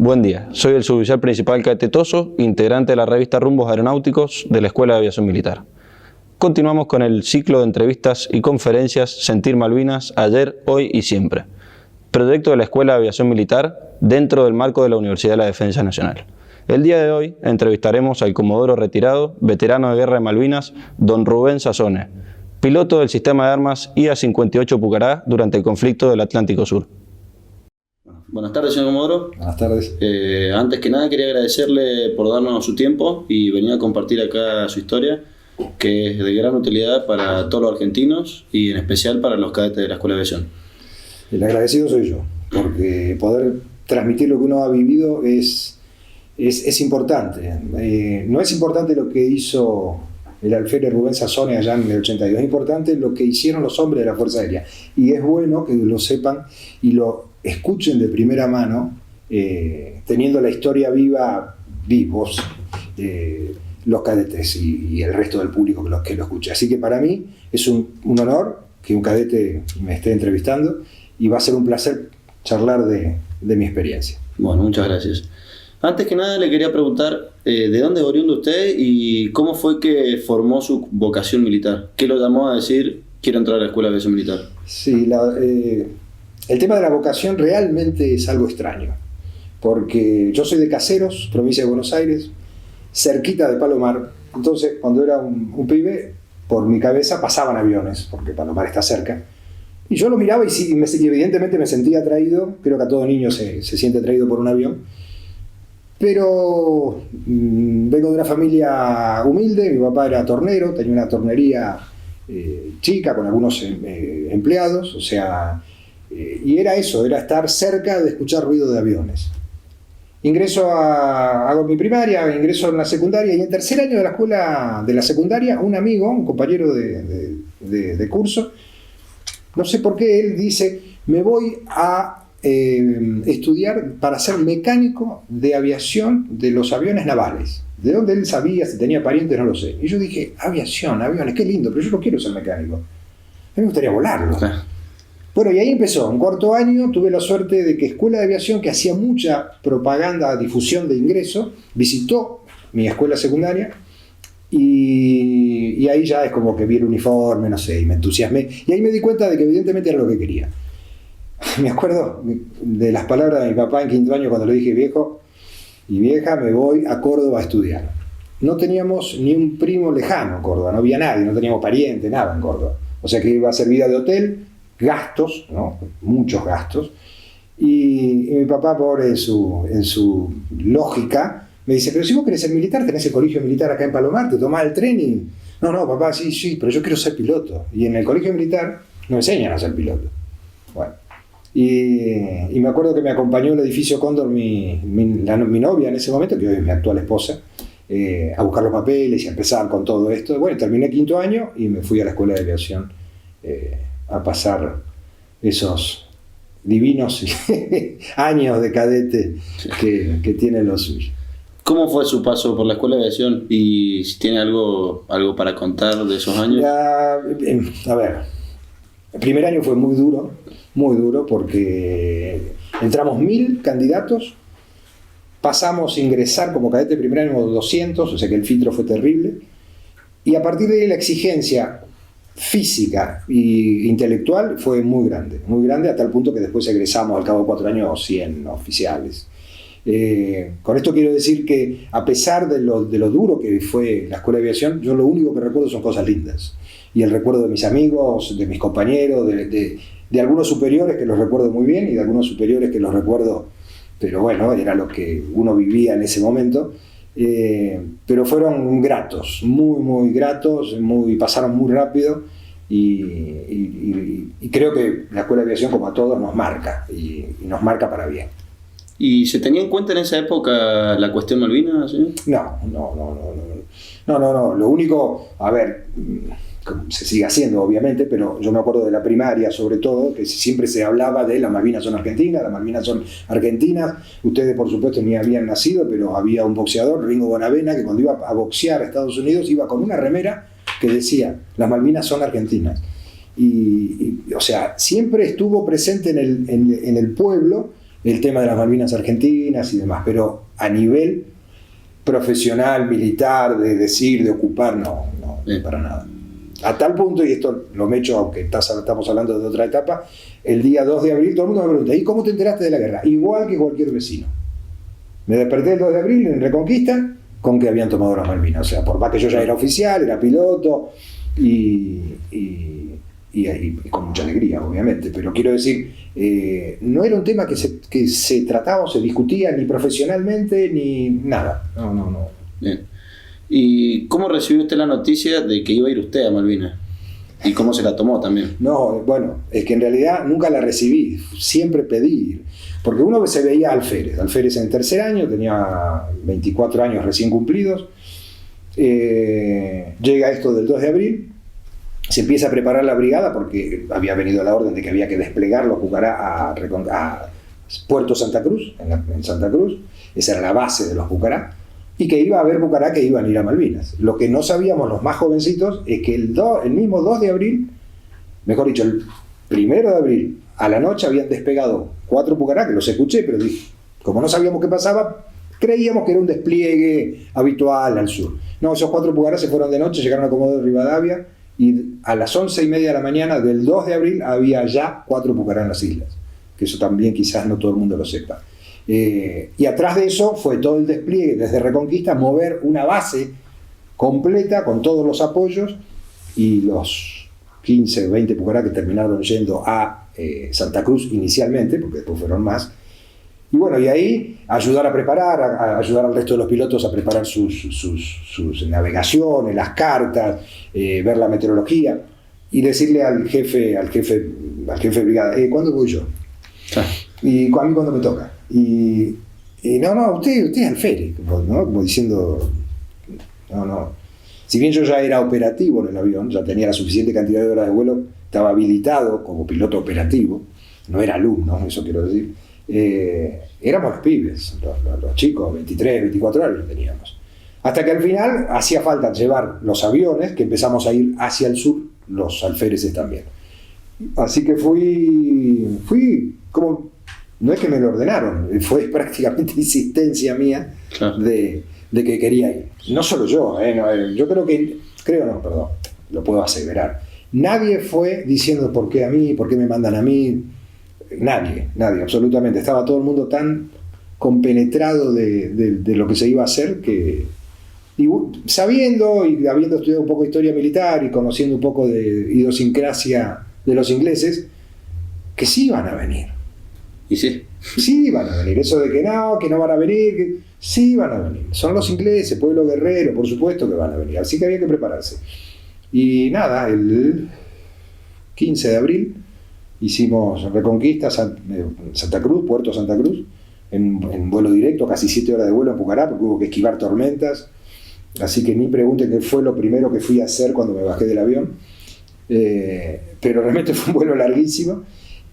Buen día, soy el suboficial principal Cadete Toso, integrante de la revista Rumbos Aeronáuticos de la Escuela de Aviación Militar. Continuamos con el ciclo de entrevistas y conferencias Sentir Malvinas, ayer, hoy y siempre. Proyecto de la Escuela de Aviación Militar dentro del marco de la Universidad de la Defensa Nacional. El día de hoy entrevistaremos al comodoro retirado, veterano de guerra de Malvinas, don Rubén Sazone, piloto del sistema de armas IA-58 Pucará durante el conflicto del Atlántico Sur. Buenas tardes, señor Comodoro. Buenas tardes. Antes que nada quería agradecerle por darnos su tiempo y venir a compartir acá su historia, que es de gran utilidad para todos los argentinos y en especial para los cadetes de la Escuela de Aviación. El agradecido soy yo, porque poder transmitir lo que uno ha vivido es importante. No es importante lo que hizo el alférez Rubén Sazone allá en el 82, es importante lo que hicieron los hombres de la Fuerza Aérea. Y es bueno que lo sepan y lo escuchen de primera mano, teniendo la historia vivos, los cadetes y el resto del público que lo escuche. Así que para mí es un honor que un cadete me esté entrevistando y va a ser un placer charlar de mi experiencia. Bueno, muchas gracias. Antes que nada le quería preguntar ¿de dónde es oriundo usted y cómo fue que formó su vocación militar? ¿Qué lo llamó a decir quiero entrar a la Escuela de Aviación Militar? Sí, el tema de la vocación realmente es algo extraño, porque yo soy de Caseros, provincia de Buenos Aires, cerquita de Palomar. Entonces, cuando era un pibe, por mi cabeza pasaban aviones, porque Palomar está cerca. Y yo lo miraba y evidentemente me sentía atraído. Creo que a todo niño se siente atraído por un avión. Pero vengo de una familia humilde. Mi papá era tornero, tenía una tornería chica con algunos empleados. O sea, y era eso, era estar cerca de escuchar ruido de aviones. Hago mi primaria, ingreso en la secundaria, y en tercer año de la escuela de la secundaria, un amigo, un compañero de curso, no sé por qué, él dice, me voy a estudiar para ser mecánico de aviación de los aviones navales. De dónde él sabía, si tenía parientes, no lo sé. Y yo dije, aviación, aviones, qué lindo, pero yo no quiero ser mecánico. A mí me gustaría volarlo. Bueno, y ahí empezó. En cuarto año tuve la suerte de que Escuela de Aviación, que hacía mucha propaganda, difusión de ingreso, visitó mi escuela secundaria y ahí ya es como que vi el uniforme, no sé, y me entusiasmé. Y ahí me di cuenta de que evidentemente era lo que quería. Me acuerdo de las palabras de mi papá en quinto año cuando le dije, viejo y vieja, me voy a Córdoba a estudiar. No teníamos ni un primo lejano en Córdoba, no había nadie, no teníamos pariente, nada en Córdoba. O sea que iba a ser vida de hotel, gastos, ¿no? Muchos gastos, y mi papá, pobre en su lógica, me dice, pero si vos querés ser militar, tenés el colegio militar acá en Palomar, te tomás el tren y... No, papá, sí, pero yo quiero ser piloto, y en el colegio militar no enseñan a ser piloto. Bueno, y me acuerdo que me acompañó el edificio Cóndor mi novia en ese momento, que hoy es mi actual esposa, a buscar los papeles y a empezar con todo esto. Bueno, terminé quinto año y me fui a la Escuela de Aviación a pasar esos divinos años de cadete que tienen los suyos. ¿Cómo fue su paso por la Escuela de Aviación? Y si tiene algo para contar de esos años. A ver, el primer año fue muy duro, porque entramos 1000 candidatos, pasamos a ingresar como cadete de primer año 200, o sea que el filtro fue terrible, y a partir de ahí la exigencia física e intelectual fue muy grande, a tal punto que después egresamos al cabo de 4 años 100 oficiales. Con esto quiero decir que a pesar de lo duro que fue la Escuela de Aviación, yo lo único que recuerdo son cosas lindas, y el recuerdo de mis amigos, de mis compañeros, de algunos superiores que los recuerdo muy bien y de algunos superiores que los recuerdo, pero bueno, era lo que uno vivía en ese momento. Pero fueron gratos, muy gratos, pasaron muy rápido y creo que la Escuela de Aviación, como a todos, nos marca y nos marca para bien. ¿Y se tenía en cuenta en esa época la cuestión Malvinas, señor? No, lo único, a ver, se sigue haciendo obviamente, pero yo me acuerdo de la primaria sobre todo, que siempre se hablaba de las Malvinas son argentinas, ustedes por supuesto ni habían nacido, pero había un boxeador, Ringo Bonavena, que cuando iba a boxear a Estados Unidos iba con una remera que decía, las Malvinas son argentinas, o sea, siempre estuvo presente en el pueblo el tema de las Malvinas Argentinas y demás, pero a nivel profesional, militar, de decir, de ocupar, no, para nada. A tal punto, y esto lo me echo, aunque estamos hablando de otra etapa, el día 2 de abril todo el mundo me pregunta, ¿y cómo te enteraste de la guerra? Igual que cualquier vecino. Me desperté el 2 de abril en Reconquista con que habían tomado las Malvinas. O sea, por más que yo ya era oficial, era piloto y con mucha alegría, obviamente. Pero quiero decir, no era un tema que se trataba o se discutía ni profesionalmente ni nada. No. Bien. ¿Y cómo recibió usted la noticia de que iba a ir usted a Malvinas? ¿Y cómo se la tomó también? No, bueno, es que en realidad nunca la recibí, siempre pedí ir. Porque uno se veía alférez en tercer año, tenía 24 años recién cumplidos, llega esto del 2 de abril, se empieza a preparar la brigada porque había venido la orden de que había que desplegar los Pucará a Puerto Santa Cruz, en Santa Cruz, esa era la base de los Pucará, y que iba a haber Pucará que iban a ir a Malvinas. Lo que no sabíamos los más jovencitos es que el mismo 2 de abril, mejor dicho, el 1 de abril, a la noche habían despegado 4 Pucará, que los escuché, pero como no sabíamos qué pasaba, creíamos que era un despliegue habitual al sur. No, esos 4 Pucará se fueron de noche, llegaron a Comodoro Rivadavia, y a las 11:30 de la mañana del 2 de abril había ya 4 Pucará en las islas, que eso también quizás no todo el mundo lo sepa. Y atrás de eso fue todo el despliegue desde Reconquista, mover una base completa con todos los apoyos y los 15 o 20 Pucará que terminaron yendo a Santa Cruz inicialmente, porque después fueron más. Y bueno, y ahí ayudar a preparar, ayudar al resto de los pilotos a preparar sus navegaciones, las cartas, ver la meteorología y decirle al jefe de brigada, ¿cuándo voy yo? Y a mí cuándo me toca. Y no, usted es alférez, ¿no? Como diciendo, no. Si bien yo ya era operativo en el avión, ya tenía la suficiente cantidad de horas de vuelo, estaba habilitado como piloto operativo, no era alumno, eso quiero decir. Éramos los pibes, los chicos, 23, 24 años teníamos. Hasta que al final hacía falta llevar los aviones, que empezamos a ir hacia el sur, los alféreces también. Así que fui como, no es que me lo ordenaron, fue prácticamente insistencia mía, claro, de que quería ir. No solo yo, yo lo puedo aseverar. Nadie fue diciendo por qué a mí, por qué me mandan a mí. Nadie, absolutamente. Estaba todo el mundo tan compenetrado de lo que se iba a hacer que, y sabiendo y habiendo estudiado un poco de historia militar y conociendo un poco de idiosincrasia de los ingleses, que sí iban a venir. ¿Y sí? Sí iban a venir. Eso de que no van a venir, sí iban a venir. Son los ingleses, pueblo guerrero, por supuesto que van a venir. Así que había que prepararse. Y nada, el 15 de abril hicimos Reconquista, Santa Cruz, Puerto Santa Cruz, en vuelo directo, casi 7 horas de vuelo en Pucará, porque hubo que esquivar tormentas. Así que ni pregunten qué fue lo primero que fui a hacer cuando me bajé del avión. Pero realmente fue un vuelo larguísimo.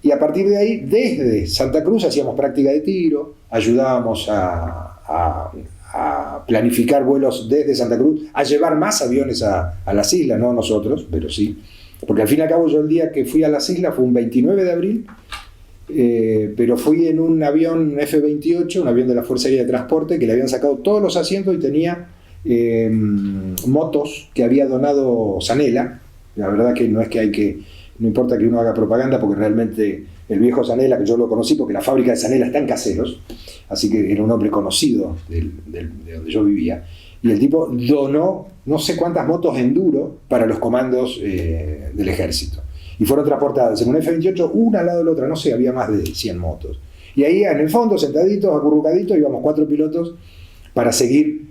Y a partir de ahí, desde Santa Cruz hacíamos práctica de tiro, ayudábamos a planificar vuelos desde Santa Cruz, a llevar más aviones a las islas, no nosotros, pero sí. Porque al fin y al cabo yo el día que fui a las islas fue un 29 de abril, pero fui en un avión F-28, un avión de la Fuerza Aérea de Transporte, que le habían sacado todos los asientos y tenía motos que había donado Zanella. La verdad que no importa que uno haga propaganda, porque realmente el viejo Zanella, que yo lo conocí porque la fábrica de Zanella está en Caseros, así que era un hombre conocido de donde yo vivía, y el tipo donó no sé cuántas motos enduro para los comandos del ejército, y fueron transportadas en un F-28 una al lado de la otra, no sé, había más de 100 motos, y ahí en el fondo, sentaditos, acurrucaditos, íbamos 4 pilotos para seguir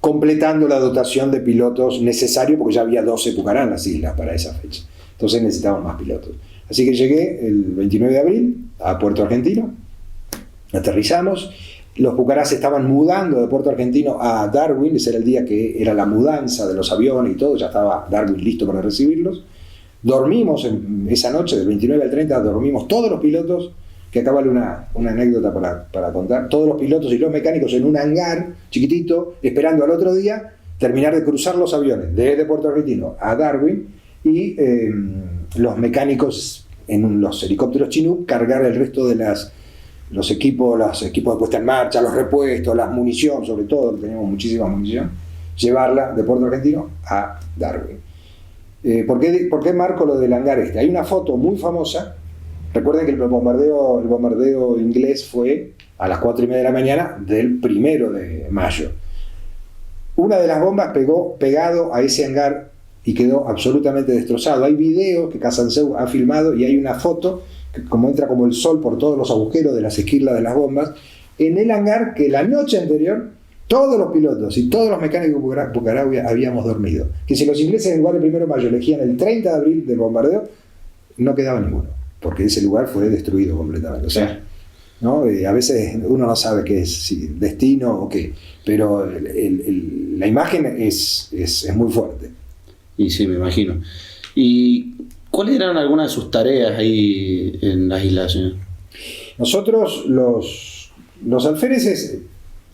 completando la dotación de pilotos necesario, porque ya había 12 Pucará en las islas para esa fecha. Entonces necesitaban más pilotos. Así que llegué el 29 de abril a Puerto Argentino, aterrizamos, los Pucará se estaban mudando de Puerto Argentino a Darwin, ese era el día que era la mudanza de los aviones y todo, ya estaba Darwin listo para recibirlos. Dormimos esa noche, del 29 al 30, dormimos todos los pilotos, que acá vale una anécdota para contar, todos los pilotos y los mecánicos en un hangar chiquitito, esperando al otro día terminar de cruzar los aviones desde Puerto Argentino a Darwin, y los mecánicos en los helicópteros Chinook cargar el resto de los equipos de puesta en marcha, los repuestos, las munición, sobre todo, teníamos muchísima munición, llevarla de Puerto Argentino a Darwin. ¿Por qué marco lo del hangar este? Hay una foto muy famosa. Recuerden que el bombardeo inglés fue a las 4:30 de la mañana del 1 de mayo. Una de las bombas pegó pegado a ese hangar y quedó absolutamente destrozado. Hay videos que Casanseu ha filmado y hay una foto que como entra como el sol por todos los agujeros de las esquirlas de las bombas en el hangar que la noche anterior todos los pilotos y todos los mecánicos de Pucará habíamos dormido. Que si los ingleses en lugar del 1 de mayo elegían el 30 de abril del bombardeo, no quedaba ninguno, porque ese lugar fue destruido completamente. O sea, ¿no? A veces uno no sabe qué es, si destino o qué, pero la imagen es muy fuerte. Y sí, me imagino. ¿Y cuáles eran algunas de sus tareas ahí en las islas, señor? Nosotros, los alféreces,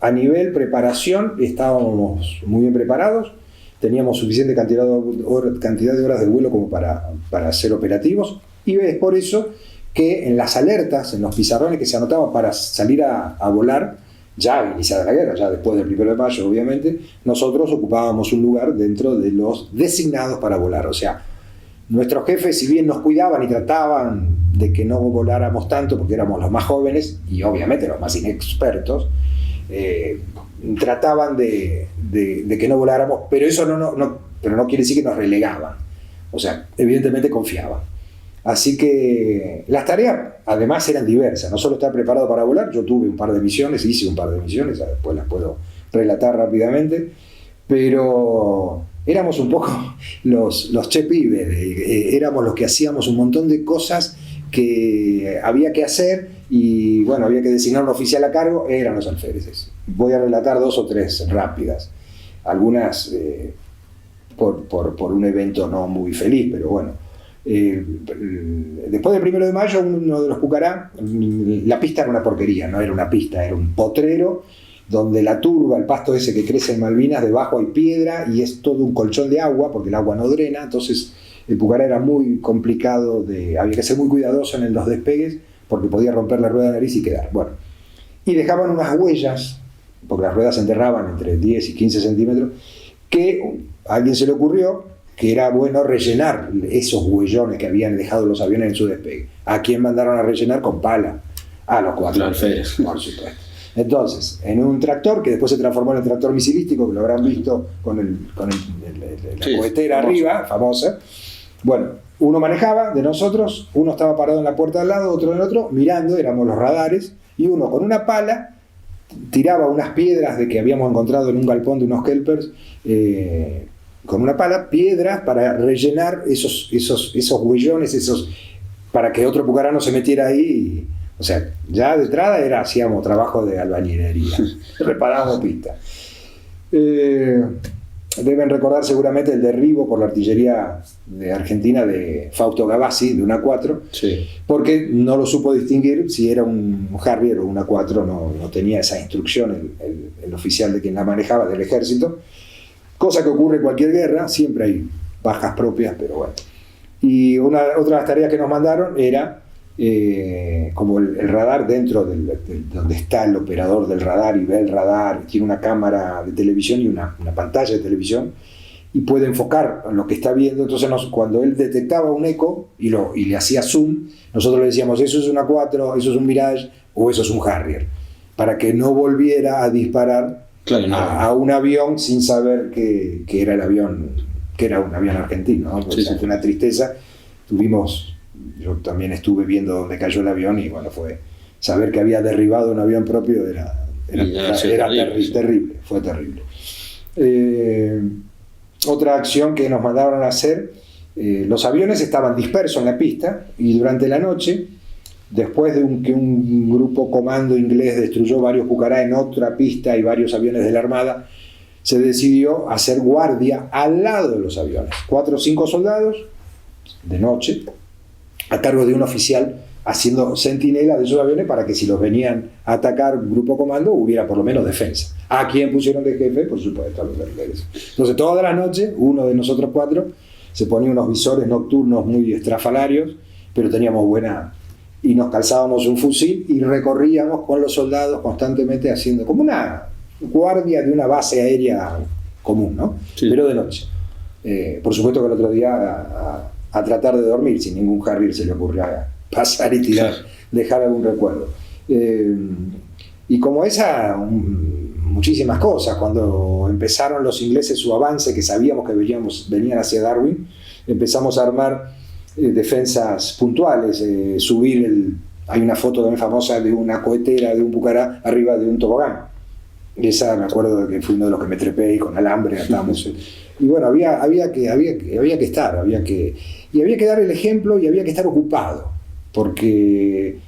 a nivel preparación, estábamos muy bien preparados, teníamos suficiente cantidad de horas de vuelo como para ser operativos, y es por eso que en las alertas, en los pizarrones que se anotaban para salir a volar, ya iniciada la guerra, ya después del 1 de mayo obviamente, nosotros ocupábamos un lugar dentro de los designados para volar. O sea, nuestros jefes, si bien nos cuidaban y trataban de que no voláramos tanto porque éramos los más jóvenes y obviamente los más inexpertos, trataban de que no voláramos, pero eso pero no quiere decir que nos relegaban. O sea, evidentemente confiaban. Así que las tareas además eran diversas, no solo estar preparado para volar. Yo tuve un par de misiones, hice un par de misiones, después las puedo relatar rápidamente, pero éramos un poco los che pibes, éramos los que hacíamos un montón de cosas que había que hacer y bueno, había que designar un oficial a cargo, eran los alféreces. Voy a relatar 2 o 3 rápidas, algunas por un evento no muy feliz, pero bueno. Después del 1 de mayo, uno de los Pucará, la pista era una porquería, no era una pista, era un potrero donde la turba, el pasto ese que crece en Malvinas, debajo hay piedra y es todo un colchón de agua porque el agua no drena. Entonces el Pucará era muy complicado, había que ser muy cuidadoso en los despegues porque podía romper la rueda de nariz y quedar. Bueno, y dejaban unas huellas, porque las ruedas se enterraban entre 10 y 15 centímetros, que a alguien se le ocurrió que era bueno rellenar esos huellones que habían dejado los aviones en su despegue. ¿A quién mandaron a rellenar? Con pala. A los 4 alféreces, por supuesto. Entonces, en un tractor que después se transformó en el tractor misilístico, que lo habrán visto con la cohetera arriba, famosa. Bueno, uno manejaba de nosotros, uno estaba parado en la puerta al lado, otro en el otro, mirando, éramos los radares, y uno con una pala tiraba unas piedras de que habíamos encontrado en un galpón de unos kelpers, con una pala, piedras para rellenar esos huellones, para que otro Pucará no se metiera ahí. O sea, ya de entrada hacíamos trabajo de albañilería, reparábamos pistas. Deben recordar seguramente el derribo por la artillería de Argentina de Fausto Gavassi, de una A4, sí. Porque no lo supo distinguir si era un Harrier o una A4, no tenía esa instrucción el oficial de quien la manejaba del ejército. Cosa que ocurre en cualquier guerra, siempre hay bajas propias, pero bueno. Y otra de las tareas que nos mandaron era, como el radar dentro donde está el operador del radar y ve el radar, tiene una cámara de televisión y una pantalla de televisión, y puede enfocar lo que está viendo. Entonces cuando él detectaba un eco y le hacía zoom, nosotros le decíamos, eso es una 4, eso es un Mirage o eso es un Harrier, para que no volviera a disparar. Claro, no. A un avión sin saber que era el avión, que era un avión argentino, ¿no? Sí. Fue una tristeza. Yo también estuve viendo dónde cayó el avión y bueno, fue saber que había derribado un avión propio era terrible, fue terrible. Otra acción que nos mandaron a hacer, los aviones estaban dispersos en la pista y durante la noche, después de que un grupo comando inglés destruyó varios Pucará en otra pista y varios aviones de la Armada, se decidió hacer guardia al lado de los aviones. 4 o 5 soldados, de noche, a cargo de un oficial, haciendo centinela de esos aviones para que si los venían a atacar un grupo comando, hubiera por lo menos defensa. ¿A quién pusieron de jefe? Por supuesto, a los guerrilleros. Entonces, toda la noche, uno de nosotros 4 se ponía unos visores nocturnos muy estrafalarios, pero teníamos buena y nos calzábamos un fusil y recorríamos con los soldados constantemente haciendo como una guardia de una base aérea común, ¿no? Sí. Pero de noche. Por supuesto que el otro día a tratar de dormir, sin ningún Harrier se le ocurría pasar y tirar, dejar algún recuerdo. Y como esa, muchísimas cosas. Cuando empezaron los ingleses su avance, que sabíamos que venían hacia Darwin, empezamos a armar defensas puntuales, hay una foto también famosa de una cohetera de un Pucará arriba de un tobogán. Esa me acuerdo de que fue uno de los que me trepé y con alambre atamos. Y bueno, había que estar, había que dar el ejemplo y había que estar ocupado, porque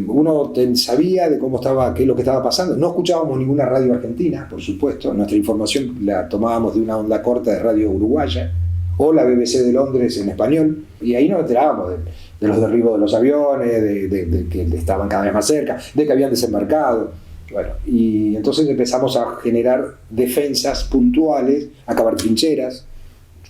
uno sabía de cómo estaba, qué es lo que estaba pasando. No escuchábamos ninguna radio argentina, por supuesto. Nuestra información la tomábamos de una onda corta de radio uruguaya o la BBC de Londres en español, y ahí nos enterábamos de los derribos de los aviones, de que estaban cada vez más cerca, de que habían desembarcado. Bueno, y entonces empezamos a generar defensas puntuales, a cavar trincheras,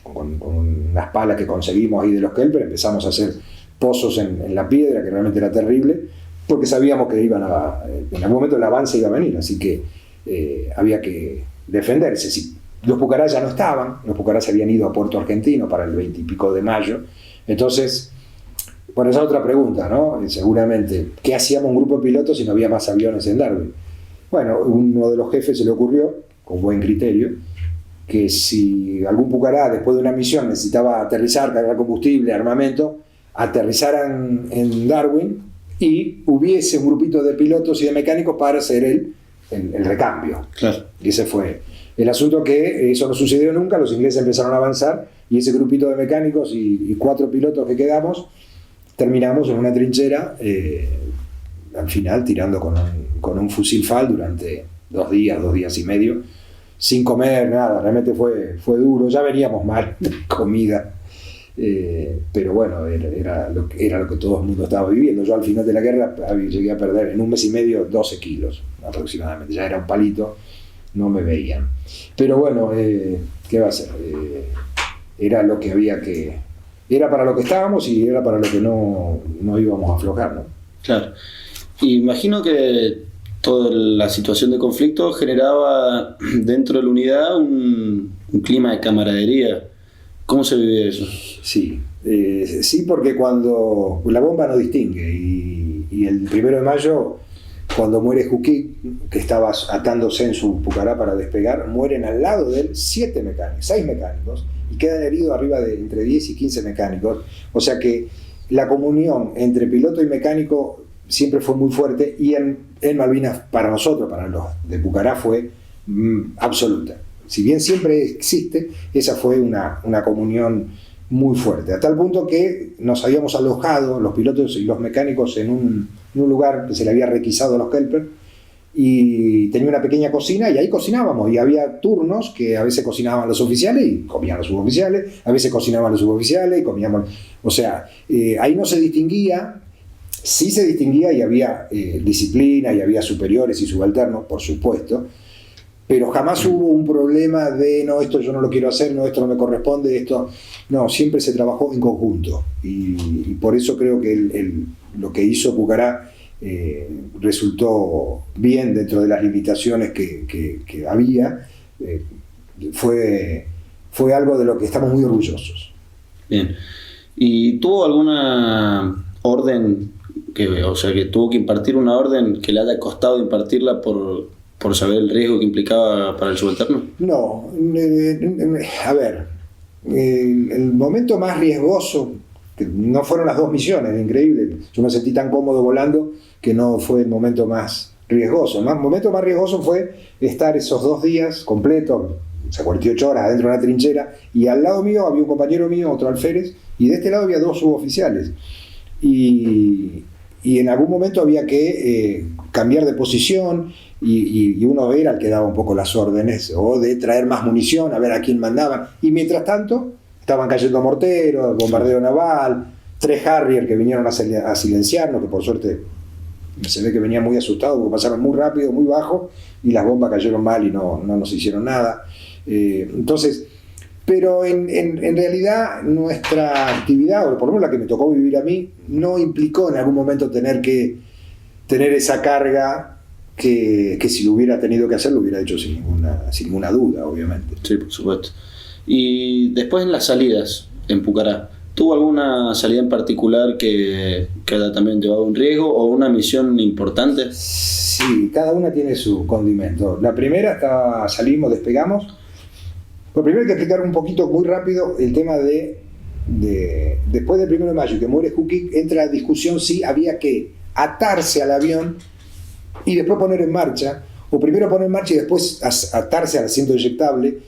con unas palas que conseguimos ahí de los Kelper, empezamos a hacer pozos en la piedra, que realmente era terrible, porque sabíamos que en algún momento el avance iba a venir, así que había que defenderse. Si los Pucará ya no estaban, los Pucará se habían ido a Puerto Argentino para el 20 y pico de mayo, entonces, bueno, esa es otra pregunta, ¿no? Seguramente, ¿qué hacíamos un grupo de pilotos si no había más aviones en Darwin? Bueno, uno de los jefes se le ocurrió, con buen criterio, que si algún Pucará después de una misión necesitaba aterrizar, cargar combustible, armamento, aterrizaran en Darwin y hubiese un grupito de pilotos y de mecánicos para hacer el recambio. Claro. Y ese fue el asunto, que eso no sucedió nunca. Los ingleses empezaron a avanzar y ese grupito de mecánicos y 4 pilotos que quedamos terminamos en una trinchera, al final tirando con un fusil FAL durante 2 días y medio, sin comer nada. Realmente fue duro, ya veníamos mal de comida, pero bueno, era lo que todo el mundo estaba viviendo. Yo al final de la guerra llegué a perder en 1 mes y medio 12 kilos aproximadamente, ya era un palito, no me veían. Pero bueno, ¿qué va a ser? Era lo que había que... Era para lo que estábamos y era para lo que no íbamos a aflojar, ¿no? Claro. Imagino que toda la situación de conflicto generaba dentro de la unidad un clima de camaradería. ¿Cómo se vive eso? Sí, sí, porque cuando la bomba no distingue y el 1 de mayo, cuando muere Juquí, que estaba atándose en su Pucará para despegar, mueren al lado de él 6 mecánicos, y quedan heridos arriba de entre 10 y 15 mecánicos. O sea que la comunión entre piloto y mecánico siempre fue muy fuerte, y en Malvinas, para nosotros, para los de Pucará, fue absoluta. Si bien siempre existe, esa fue una comunión muy fuerte, a tal punto que nos habíamos alojado, los pilotos y los mecánicos, en un lugar que se le había requisado a los Kelper, y tenía una pequeña cocina, y ahí cocinábamos, y había turnos que a veces cocinaban los oficiales y comían los suboficiales, a veces cocinaban los suboficiales y comíamos, o sea, ahí no se distinguía. Sí se distinguía y había disciplina, y había superiores y subalternos, por supuesto, pero jamás hubo un problema de no, esto yo no lo quiero hacer, no, esto no me corresponde, esto no, siempre se trabajó en conjunto, y por eso creo que lo que hizo Pucará resultó bien dentro de las limitaciones que había. Fue algo de lo que estamos muy orgullosos. Bien. ¿Y tuvo alguna orden, que tuvo que impartir una orden que le haya costado impartirla por saber el riesgo que implicaba para el subalterno? No, a ver, el momento más riesgoso, que no fueron las 2 misiones, increíble, yo me sentí tan cómodo volando que no fue el momento más riesgoso. El momento más riesgoso fue estar esos 2 días completos, o sea, 48 horas adentro de una trinchera, y al lado mío había un compañero mío, otro alférez, y de este lado había 2 suboficiales, y en algún momento había que cambiar de posición, y uno era el que daba un poco las órdenes, o de traer más munición, a ver a quién mandaban, y mientras tanto estaban cayendo morteros, bombardeo naval, 3 Harrier que vinieron a silenciarnos, que por suerte se ve que venían muy asustados porque pasaron muy rápido, muy bajo, y las bombas cayeron mal y no nos hicieron nada. Entonces, Pero en realidad nuestra actividad, o por lo menos la que me tocó vivir a mí, no implicó en algún momento tener esa carga que si lo hubiera tenido que hacer, lo hubiera hecho sin ninguna duda, obviamente. Sí, por supuesto. Y después en las salidas en Pucará, ¿tuvo alguna salida en particular que haya también llevado un riesgo o una misión importante? Sí, cada una tiene su condimento. La primera salimos, despegamos. Lo primero hay que explicar un poquito, muy rápido, el tema de después del 1 de mayo que muere Jukic, entra la discusión si había que atarse al avión y después poner en marcha, o primero poner en marcha y después atarse al asiento eyectable,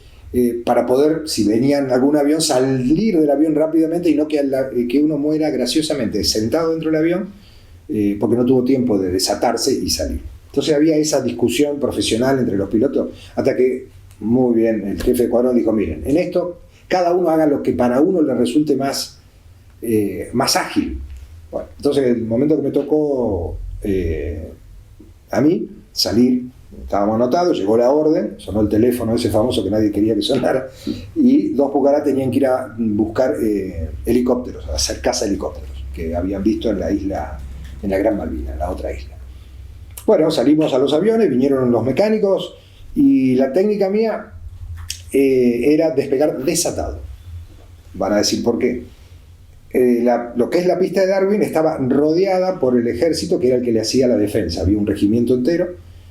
para poder, si venían algún avión, salir del avión rápidamente y no que uno muera graciosamente sentado dentro del avión, porque no tuvo tiempo de desatarse y salir. Entonces había esa discusión profesional entre los pilotos, hasta que, muy bien, el jefe de escuadrón dijo, miren, en esto cada uno haga lo que para uno le resulte más ágil. Bueno, entonces el momento que me tocó a mí salir, estábamos anotados, llegó la orden, sonó el teléfono ese famoso que nadie quería que sonara, y 2 Pucará tenían que ir a buscar helicópteros, a hacer caza helicópteros, que habían visto en la isla, en la Gran Malvina, en la otra isla. Bueno, salimos a los aviones, vinieron los mecánicos, y la técnica mía era despegar desatado. Van a decir por qué. Lo que es la pista de Darwin estaba rodeada por el ejército, que era el que le hacía la defensa. Había un regimiento entero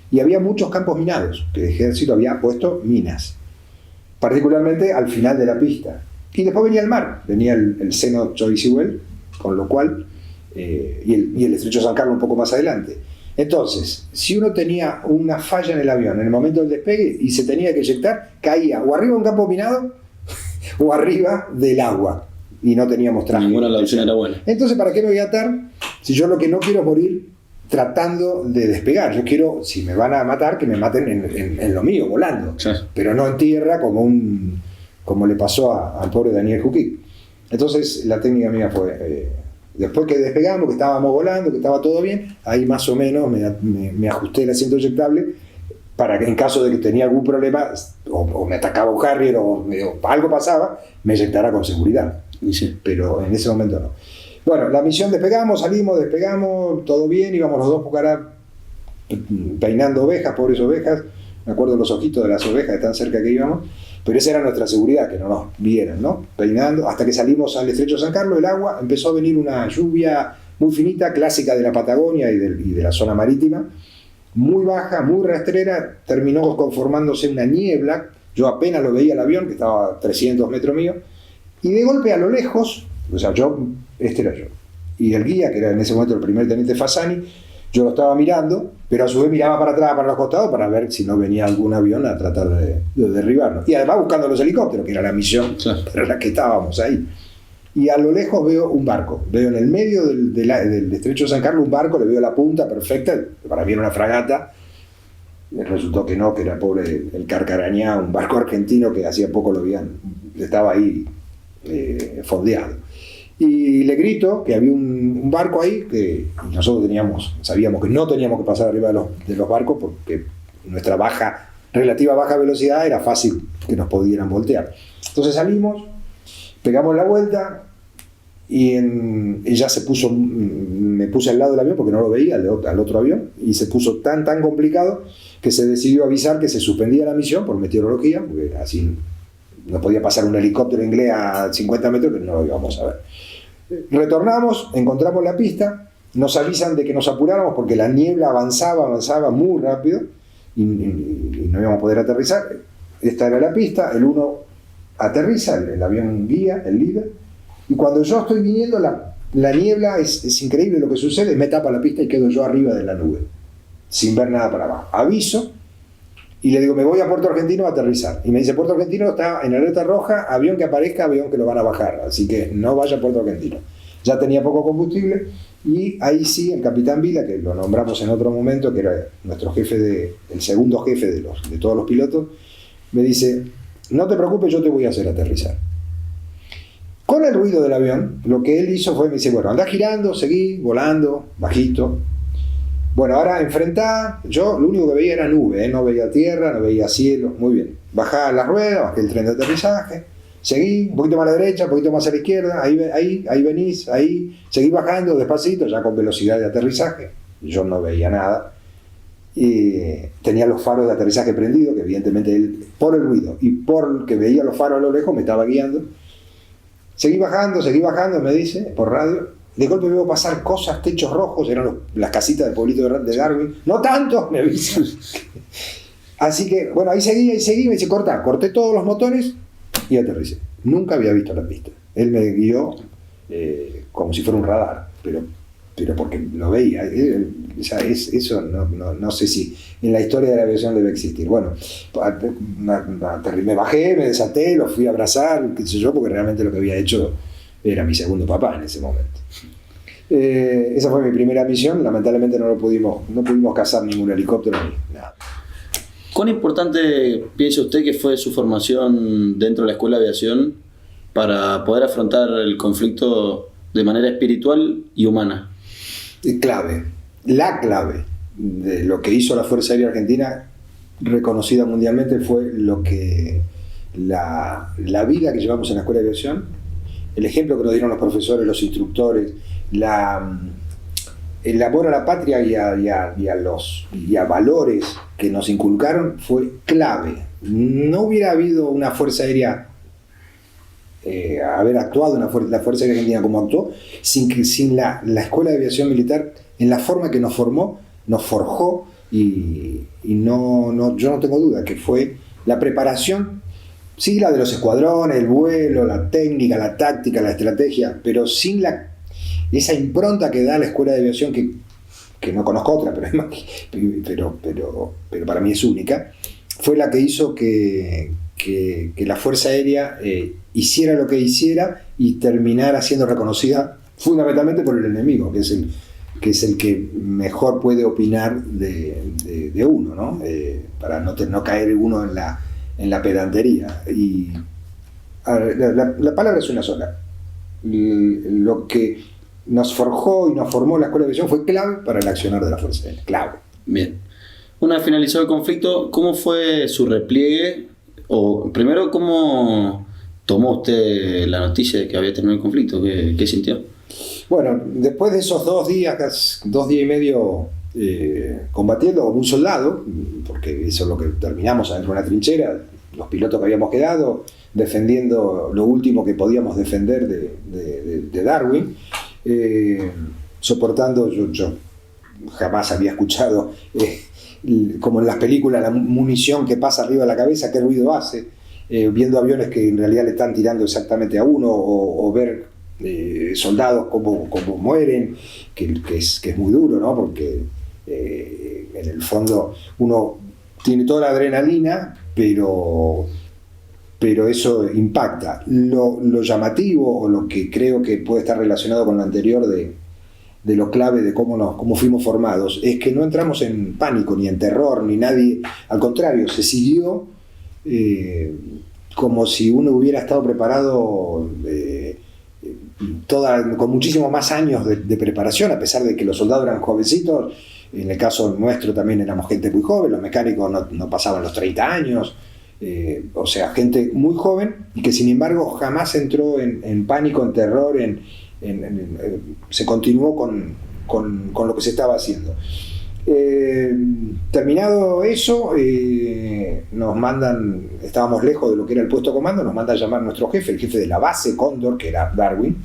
y había muchos campos minados, que el ejército había puesto minas, particularmente al final de la pista. Y después venía el mar, venía el seno Choiseul, con lo cual, y el estrecho San Carlos un poco más adelante. Entonces, si uno tenía una falla en el avión en el momento del despegue y se tenía que eyectar, caía o arriba de un campo minado o arriba del agua. Y no teníamos traje. Ninguna de las opciones era buena. Entonces, ¿para qué me voy a atar si yo lo que no quiero es morir tratando de despegar? Yo quiero, si me van a matar, que me maten en lo mío, volando. Sí. Pero no en tierra como le pasó al pobre Daniel Jukic. Entonces, la técnica mía fue, después que despegamos, que estábamos volando, que estaba todo bien, ahí más o menos me ajusté el asiento eyectable para que en caso de que tenía algún problema, o me atacaba un Harrier o algo pasaba, me eyectara con seguridad. Sí. Pero en ese momento no. Bueno, la misión despegamos, todo bien, íbamos los 2 Pucará peinando ovejas, pobres ovejas, me acuerdo los ojitos de las ovejas de tan cerca que íbamos, pero esa era nuestra seguridad, que no nos vieran, ¿no? Peinando, hasta que salimos al estrecho San Carlos, el agua, empezó a venir una lluvia muy finita, clásica de la Patagonia y de la zona marítima, muy baja, muy rastrera, terminó conformándose una niebla, yo apenas lo veía el avión, que estaba a 300 metros mío, y de golpe a lo lejos, o sea, este era yo, y el guía, que era en ese momento el primer teniente Fasani, yo lo estaba mirando, pero a su vez miraba para atrás, para los costados, para ver si no venía algún avión a tratar de derribarnos. Y además buscando los helicópteros, que era la misión para la que estábamos ahí. Y a lo lejos veo un barco, veo en el medio del estrecho de San Carlos un barco, le veo la punta perfecta, para mí era una fragata. Resultó que no, que era pobre el Carcarañá, un barco argentino que hacía poco estaba ahí fondeado. Y le grito que había un barco ahí, que nosotros sabíamos que no teníamos que pasar arriba de los barcos, porque nuestra relativa baja velocidad era fácil que nos pudieran voltear. Entonces salimos, pegamos la vuelta y ella me puse al lado del avión porque no lo veía, al otro avión, y se puso tan complicado que se decidió avisar que se suspendía la misión por meteorología, porque así no podía pasar un helicóptero inglés a 50 metros que no lo íbamos a ver. Retornamos, encontramos la pista, nos avisan de que nos apuráramos porque la niebla avanzaba muy rápido y no íbamos a poder aterrizar. Esta era la pista, el 1 aterriza, el avión guía, el líder, y cuando yo estoy viniendo la niebla, es increíble lo que sucede, me tapa la pista y quedo yo arriba de la nube, sin ver nada para abajo. Aviso y le digo, me voy a Puerto Argentino a aterrizar. Y me dice, Puerto Argentino está en alerta roja, avión que aparezca, avión que lo van a bajar, así que no vaya a Puerto Argentino. Ya tenía poco combustible y ahí sí, el capitán Vila, que lo nombramos en otro momento, que era nuestro jefe, el segundo jefe de todos los pilotos, me dice, no te preocupes, yo te voy a hacer aterrizar. Con el ruido del avión, lo que él hizo fue, me dice, bueno, andá girando, seguí volando, bajito. Bueno, ahora enfrentá, yo lo único que veía era nube, no veía tierra, no veía cielo, muy bien. Bajá las ruedas, bajé el tren de aterrizaje, Seguí, un poquito más a la derecha, un poquito más a la izquierda, ahí venís, ahí, seguí bajando despacito, ya con velocidad de aterrizaje. Yo no veía nada. Y tenía los faros de aterrizaje prendidos, que evidentemente él, por el ruido y por que veía los faros a lo lejos, me estaba guiando. Seguí bajando, me dice, por radio. De golpe veo pasar cosas, techos rojos, eran las casitas del pueblito de Darwin. No tanto, me avisan. Así que, bueno, ahí seguí, me dice, corté todos los motores y aterricé. Nunca había visto la pista. Él me guió como si fuera un radar, pero porque lo veía. Eso no sé si en la historia de la aviación debe existir. Bueno, me bajé, me desaté, lo fui a abrazar, qué sé yo, porque realmente lo que había hecho era mi segundo papá en ese momento. Esa fue mi primera misión. Lamentablemente no pudimos cazar ningún helicóptero ni nada. ¿Cuán importante piensa usted que fue su formación dentro de la Escuela de Aviación para poder afrontar el conflicto de manera espiritual y humana? La clave de lo que hizo la Fuerza Aérea Argentina, reconocida mundialmente, fue lo que la vida que llevamos en la Escuela de Aviación, el ejemplo que nos dieron los profesores, los instructores, el amor a la patria y a valores que nos inculcaron fue clave. No hubiera habido una Fuerza Aérea, haber actuado la Fuerza Aérea Argentina como actuó, sin la Escuela de Aviación Militar, en la forma que nos formó, nos forjó, y yo no tengo duda que fue la preparación, sí, la de los escuadrones, el vuelo, la técnica, la táctica, la estrategia, pero sin esa impronta que da la Escuela de Aviación, que no conozco otra, pero para mí es única, fue la que hizo que la Fuerza Aérea hiciera lo que hiciera y terminara siendo reconocida fundamentalmente por el enemigo, que es el que mejor puede opinar de uno, ¿no? Para no caer uno en la pedantería. Y la palabra es una sola. Lo que nos forjó y nos formó la Escuela de Aviación fue clave para el accionar de la Fuerza Aérea. Clave. Bien. Una vez finalizado el conflicto, ¿cómo fue su repliegue? O primero, ¿cómo tomó usted la noticia de que había terminado el conflicto? ¿Qué sintió? Bueno, después de esos 2 días y medio combatiendo como un soldado, porque eso es lo que terminamos adentro de una trinchera, los pilotos que habíamos quedado, defendiendo lo último que podíamos defender de Darwin, soportando, yo jamás había escuchado, como en las películas, la munición que pasa arriba de la cabeza, qué ruido hace, viendo aviones que en realidad le están tirando exactamente a uno, o ver soldados como mueren, que es muy duro, ¿no? Porque en el fondo uno tiene toda la adrenalina, pero eso impacta. Lo llamativo, o lo que creo que puede estar relacionado con lo anterior de lo clave de cómo fuimos formados, es que no entramos en pánico, ni en terror, ni nadie, al contrario, se siguió como si uno hubiera estado preparado con muchísimos más años de preparación, a pesar de que los soldados eran jovencitos. En el caso nuestro también éramos gente muy joven, los mecánicos no pasaban los 30 años, o sea, gente muy joven, y que sin embargo jamás entró en pánico, en terror, se continuó con lo que se estaba haciendo. Terminado eso, nos mandan, estábamos lejos de lo que era el puesto de comando, nos manda a llamar nuestro jefe, el jefe de la base Cóndor, que era Darwin,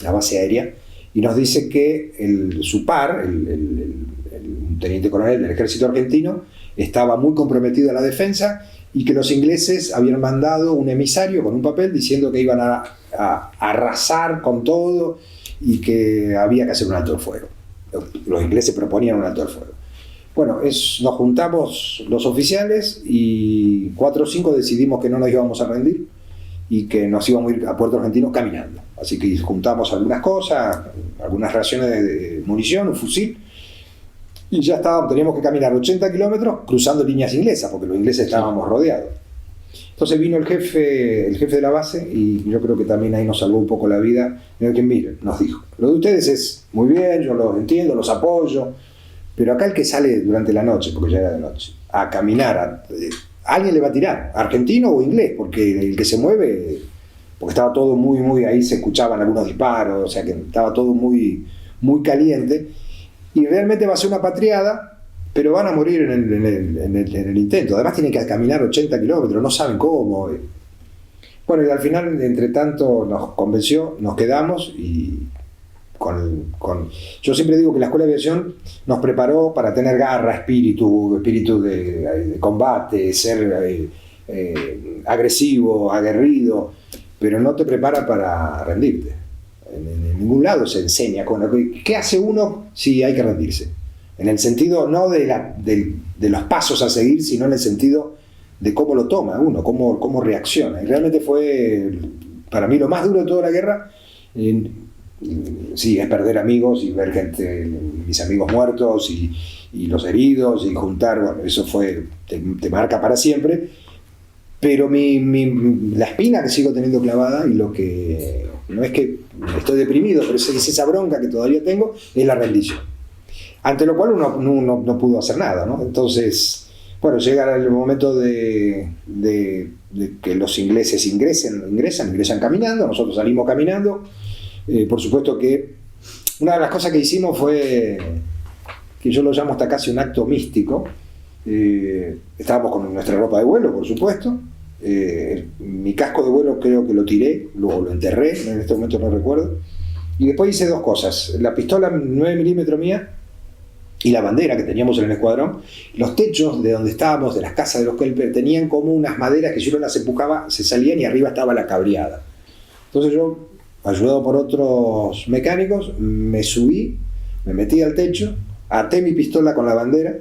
la base aérea, y nos dice que su par, el teniente coronel del ejército argentino, estaba muy comprometido a la defensa, y que los ingleses habían mandado un emisario con un papel diciendo que iban a arrasar con todo y que había que hacer un alto el fuego. Los ingleses proponían un alto el fuego. Bueno, nos juntamos los oficiales y 4 o 5 decidimos que no nos íbamos a rendir y que nos íbamos a ir a Puerto Argentino caminando. Así que juntamos algunas cosas, algunas raciones de munición, un fusil, y ya teníamos que caminar 80 kilómetros cruzando líneas inglesas, porque los ingleses estábamos rodeados. Entonces vino el jefe de la base, y yo creo que también ahí nos salvó un poco la vida, en el que, miren, nos dijo, lo de ustedes es muy bien, yo los entiendo, los apoyo, pero acá el que sale durante la noche, porque ya era de noche, a caminar alguien le va a tirar, argentino o inglés, porque el que se mueve, porque estaba todo muy, ahí se escuchaban algunos disparos, o sea que estaba todo muy caliente, y realmente va a ser una patriada, pero van a morir en el intento. Además tienen que caminar 80 kilómetros, no saben cómo. Bueno, y al final, entre tanto, nos convenció, nos quedamos y yo siempre digo que la Escuela de Aviación nos preparó para tener garra, espíritu de combate, ser agresivo, aguerrido, pero no te prepara para rendirte. En ningún lado se enseña qué hace uno si hay que rendirse. En el sentido no de los pasos a seguir, sino en el sentido de cómo lo toma uno, cómo reacciona. Y realmente fue, para mí, lo más duro de toda la guerra. Sí, es perder amigos y ver gente, mis amigos muertos y los heridos y juntar, bueno, eso te marca para siempre, pero la espina que sigo teniendo clavada y lo que, no es que estoy deprimido, pero es esa bronca que todavía tengo, es la rendición. Ante lo cual uno no pudo hacer nada, ¿no? Entonces, bueno, llega el momento de que los ingleses ingresan caminando, nosotros salimos caminando. Por supuesto que una de las cosas que hicimos fue, que yo lo llamo hasta casi un acto místico. Estábamos con nuestra ropa de vuelo, por supuesto. Mi casco de vuelo creo que lo tiré, luego lo enterré, en este momento no recuerdo. Y después hice dos cosas: la pistola 9 milímetros mía y la bandera que teníamos en el escuadrón. Los techos de donde estábamos, de las casas de los Kelper, tenían como unas maderas que si uno las empujaba se salían y arriba estaba la cabreada. Entonces yo, ayudado por otros mecánicos, me subí, me metí al techo, até mi pistola con la bandera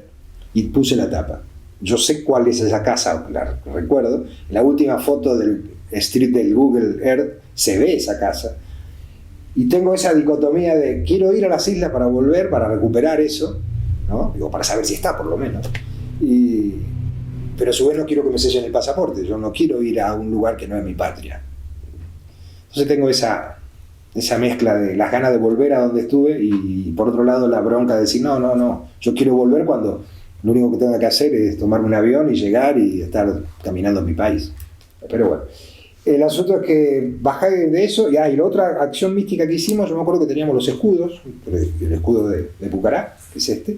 y puse la tapa. Yo sé cuál es esa casa, la recuerdo. En la última foto del street del Google Earth se ve esa casa. Y tengo esa dicotomía de quiero ir a las islas para volver, para recuperar eso, ¿no? Digo, para saber si está, por lo menos. Pero a su vez no quiero que me sellen el pasaporte. Yo no quiero ir a un lugar que no es mi patria. Entonces tengo esa mezcla de las ganas de volver a donde estuve y por otro lado la bronca de decir no, yo quiero volver cuando lo único que tengo que hacer es tomarme un avión y llegar y estar caminando en mi país. Pero bueno, el asunto es que bajé de eso y la otra acción mística que hicimos, yo me acuerdo que teníamos los escudos, el escudo de Pucará, que es este,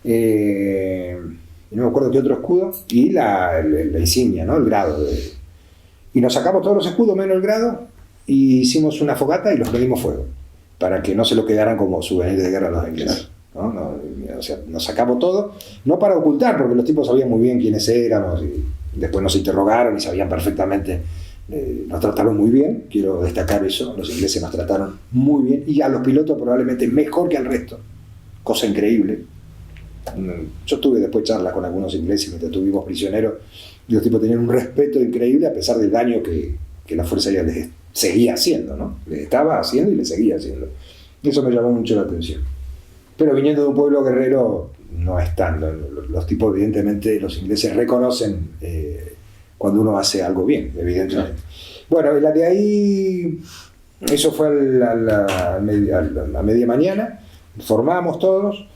y no me acuerdo qué otro escudo, y la insignia, ¿no? El grado. Y nos sacamos todos los escudos menos el grado, y hicimos una fogata y los prendimos fuego, para que no se lo quedaran como souvenirs de guerra los ingleses. ¿No? O sea, nos sacamos todo, no para ocultar, porque los tipos sabían muy bien quiénes éramos, y después nos interrogaron y sabían perfectamente, nos trataron muy bien, quiero destacar eso, los ingleses nos trataron muy bien, y a los pilotos probablemente mejor que al resto, cosa increíble. Yo tuve después charlas con algunos ingleses mientras estuvimos prisioneros, y los tipos tenían un respeto increíble a pesar del daño que la Fuerza Aérea les seguía haciendo, ¿no? Les estaba haciendo y les seguía haciendo. Eso me llamó mucho la atención. Pero viniendo de un pueblo guerrero, no es tanto. Los tipos, evidentemente, los ingleses reconocen cuando uno hace algo bien, evidentemente. Bueno, la de ahí, eso fue a media mañana, formamos todos,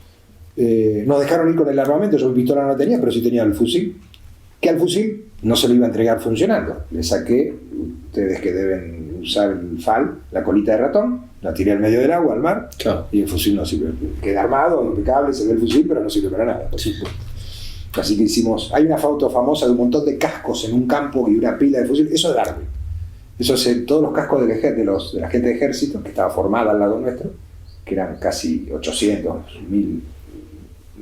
nos dejaron ir con el armamento, yo mi pistola no tenía, pero sí tenía el fusil, que al fusil no se lo iba a entregar funcionando. Le saqué, ustedes que deben usar el FAL, la colita de ratón, la tiré al medio del agua, al mar, claro. Y el fusil no sirve. Queda armado, impecable, se ve el fusil, pero no sirve para nada. Sí. Así que hicimos, hay una foto famosa de un montón de cascos en un campo y una pila de fusil, eso es Darwin. Eso es todos los cascos de la gente de ejército, que estaba formada al lado nuestro, que eran casi 800, 1000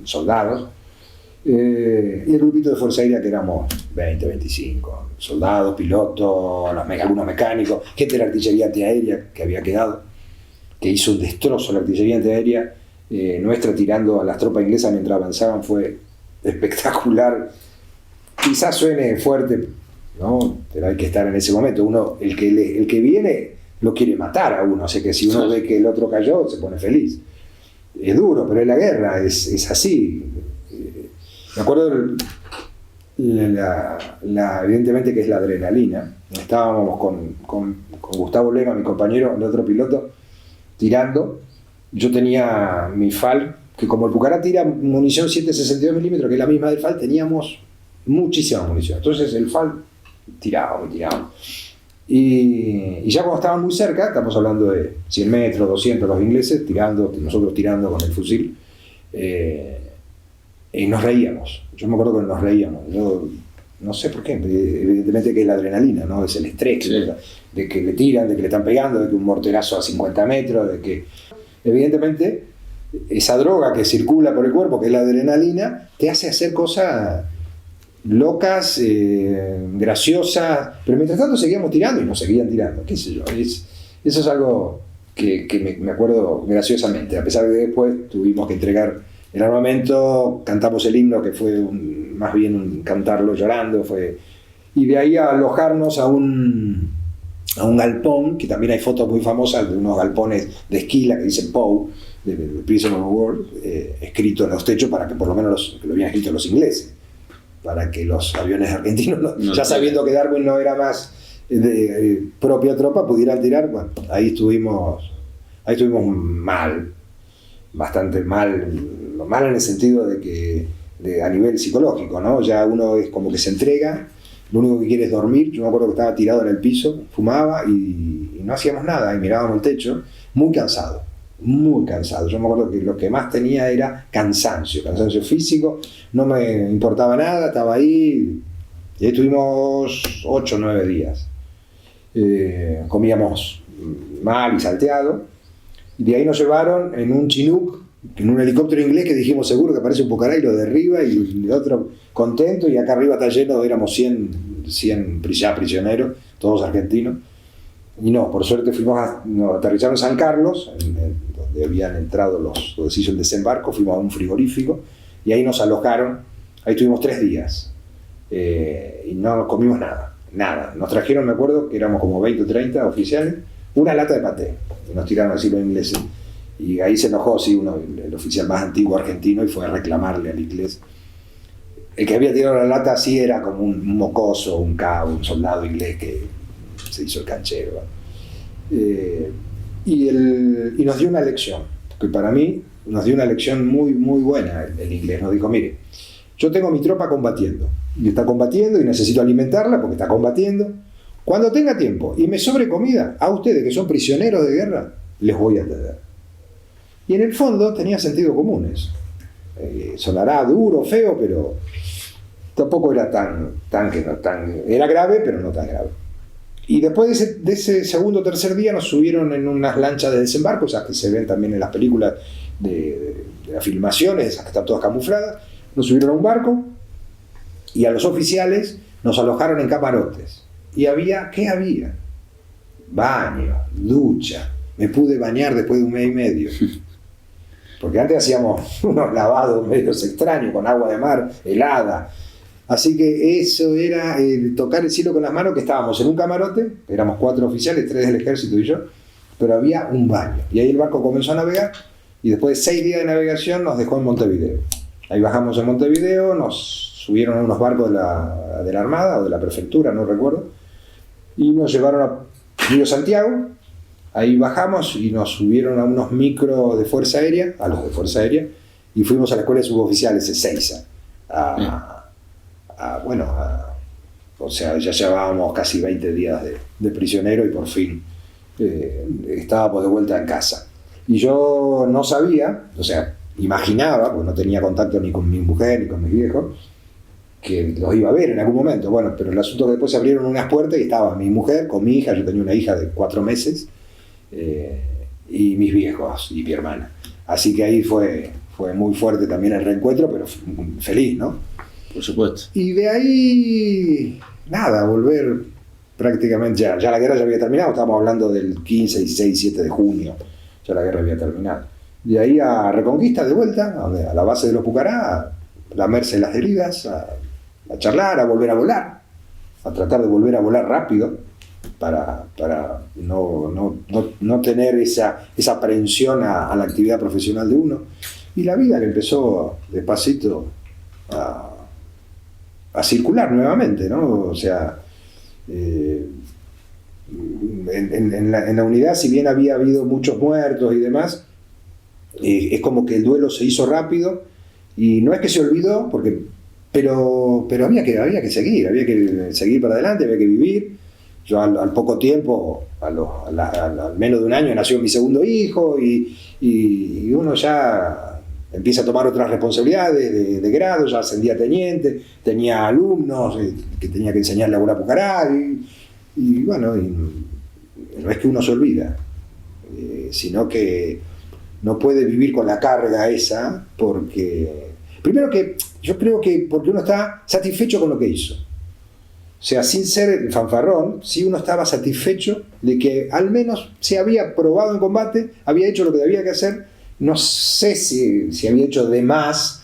soldados, y el grupito de Fuerza Aérea que éramos 20, 25 soldados, pilotos, algunos mecánicos, gente de la artillería antiaérea que había quedado, que hizo un destrozo la artillería antiaérea nuestra tirando a las tropas inglesas mientras avanzaban. Fue espectacular. Quizás suene fuerte, ¿no? Pero hay que estar en ese momento. El que viene lo quiere matar a uno, así que si uno ve que el otro cayó se pone feliz. Es duro, pero es la guerra, es así. Me acuerdo evidentemente que es la adrenalina. Estábamos con Gustavo Lema, mi compañero, el otro piloto, tirando. Yo tenía mi FAL, que como el Pucará tira munición 7.62 milímetros, que es la misma del FAL, teníamos muchísima munición. Entonces el FAL tiraba. Y ya cuando estaban muy cerca, estamos hablando de 100 metros, 200 los ingleses, nosotros tirando con el fusil, y nos reíamos. Yo me acuerdo que nos reíamos. Yo no sé por qué, evidentemente que es la adrenalina, ¿no? Es el estrés, Sí. de que le tiran, de que le están pegando, de que un morterazo a 50 metros, de que evidentemente esa droga que circula por el cuerpo, que es la adrenalina, te hace hacer cosas locas, graciosas, pero mientras tanto seguíamos tirando y nos seguían tirando, qué sé yo. Eso es algo que me acuerdo graciosamente, a pesar de que después tuvimos que entregar el armamento, cantamos el himno, que fue más bien un cantarlo llorando, y de ahí a alojarnos a un galpón, que también hay fotos muy famosas de unos galpones de esquila que dicen POW, de Prisoner of War, escrito en los techos para que por lo menos lo habían escrito los ingleses, para que los aviones argentinos, ya sabiendo que Darwin no era más de propia tropa, pudieran tirar. Bueno, ahí estuvimos mal, bastante mal en el sentido de que a nivel psicológico, ¿no? Ya uno es como que se entrega, lo único que quiere es dormir. Yo me acuerdo que estaba tirado en el piso, fumaba y no hacíamos nada, y mirábamos el techo, muy cansado. Yo me acuerdo que lo que más tenía era cansancio físico, no me importaba nada, estaba ahí, y ahí estuvimos 8 o 9 días. Comíamos mal y salteado, y de ahí nos llevaron en un Chinook, en un helicóptero inglés, que dijimos seguro que parece un Pucará, y lo derriba, y el otro contento, y acá arriba está lleno, éramos 100 ya prisioneros, todos argentinos. Y no, por suerte nos aterrizaron en San Carlos, donde habían entrado donde se hizo el desembarco, fuimos a un frigorífico y ahí nos alojaron. Ahí estuvimos 3 días y no comimos nada. Nos trajeron, me acuerdo, que éramos como 20 o 30 oficiales, una lata de paté, y nos tiraron así los ingleses. Y ahí se enojó, sí, el oficial más antiguo argentino, y fue a reclamarle al inglés. El que había tirado la lata así era como un mocoso, un soldado inglés que se hizo el canchero. Y nos dio una lección, que para mí nos dio una lección muy, muy buena el inglés. Nos dijo: mire, yo tengo mi tropa combatiendo, y está combatiendo, y necesito alimentarla porque está combatiendo. Cuando tenga tiempo y me sobre comida, a ustedes que son prisioneros de guerra, les voy a atender. Y en el fondo tenía sentido común eso. Sonará duro, feo, pero tampoco era era grave, pero no tan grave. Y después de ese segundo o tercer día nos subieron en unas lanchas de desembarco, esas que se ven también en las películas de las filmaciones, esas que están todas camufladas. Nos subieron a un barco y a los oficiales nos alojaron en camarotes. ¿Y qué había? Baño, ducha. Me pude bañar después de 1 mes y medio. Porque antes hacíamos unos lavados medios extraños, con agua de mar helada. Así que eso era tocar el cielo con las manos, que estábamos en un camarote, éramos 4 oficiales, 3 del ejército y yo, pero había un baño. Y ahí el barco comenzó a navegar, y después de 6 días de navegación nos dejó en Montevideo. Ahí bajamos en Montevideo, nos subieron a unos barcos de la Armada o de la Prefectura, no recuerdo, y nos llevaron a Río Santiago. Ahí bajamos y nos subieron a unos micros de Fuerza Aérea, a los de Fuerza Aérea, y fuimos a la escuela de suboficiales, Ezeiza, o sea, ya llevábamos casi 20 días de prisionero, y por fin estábamos de vuelta en casa. Y yo no sabía, o sea, imaginaba, porque no tenía contacto ni con mi mujer ni con mis viejos, que los iba a ver en algún momento. Bueno, pero el asunto es que después se abrieron unas puertas y estaba mi mujer con mi hija. Yo tenía una hija de 4 meses, y mis viejos y mi hermana. Así que ahí fue muy fuerte también el reencuentro, pero feliz, ¿no? Por supuesto. Y de ahí, nada, volver prácticamente ya la guerra ya había terminado. Estábamos hablando del 15, 16, 17 de junio, ya la guerra había terminado. De ahí a Reconquista, de vuelta, a la base de los Pucará, a lamerse las heridas, a charlar, a volver a volar, a tratar de volver a volar rápido, para no tener esa aprehensión a la actividad profesional de uno. Y la vida que empezó despacito a circular nuevamente, ¿no? O sea, en la unidad, si bien había habido muchos muertos y demás, es como que el duelo se hizo rápido, y no es que se olvidó, porque pero había que seguir para adelante, había que vivir. Yo al poco tiempo, al menos de un año, nació mi segundo hijo y uno ya empieza a tomar otras responsabilidades de grado, ya ascendía a teniente, tenía alumnos que tenía que enseñarle a volar Pucará y bueno, no es que uno se olvida, sino que no puede vivir con la carga esa porque, primero que yo creo que porque uno está satisfecho con lo que hizo. O sea, sin ser fanfarrón, si uno estaba satisfecho de que al menos se había probado en combate, había hecho lo que debía que hacer, no sé si había hecho de más,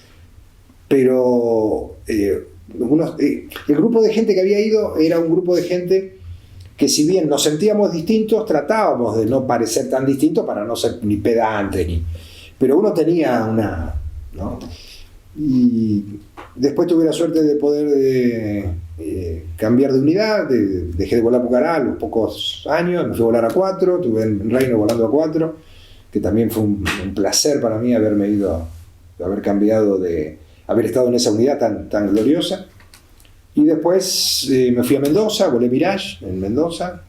pero el grupo de gente que había ido era un grupo de gente que si bien nos sentíamos distintos, tratábamos de no parecer tan distintos para no ser ni pedantes, pero uno tenía una... ¿no? Y después tuve la suerte de poder cambiar de unidad, dejé de volar a Pucará a los pocos años, me fui a volar a 4, estuve en Reino volando a 4, que también fue un placer para mí haber cambiado haber estado en esa unidad tan gloriosa. Y después me fui a Mendoza, volé Mirage en Mendoza,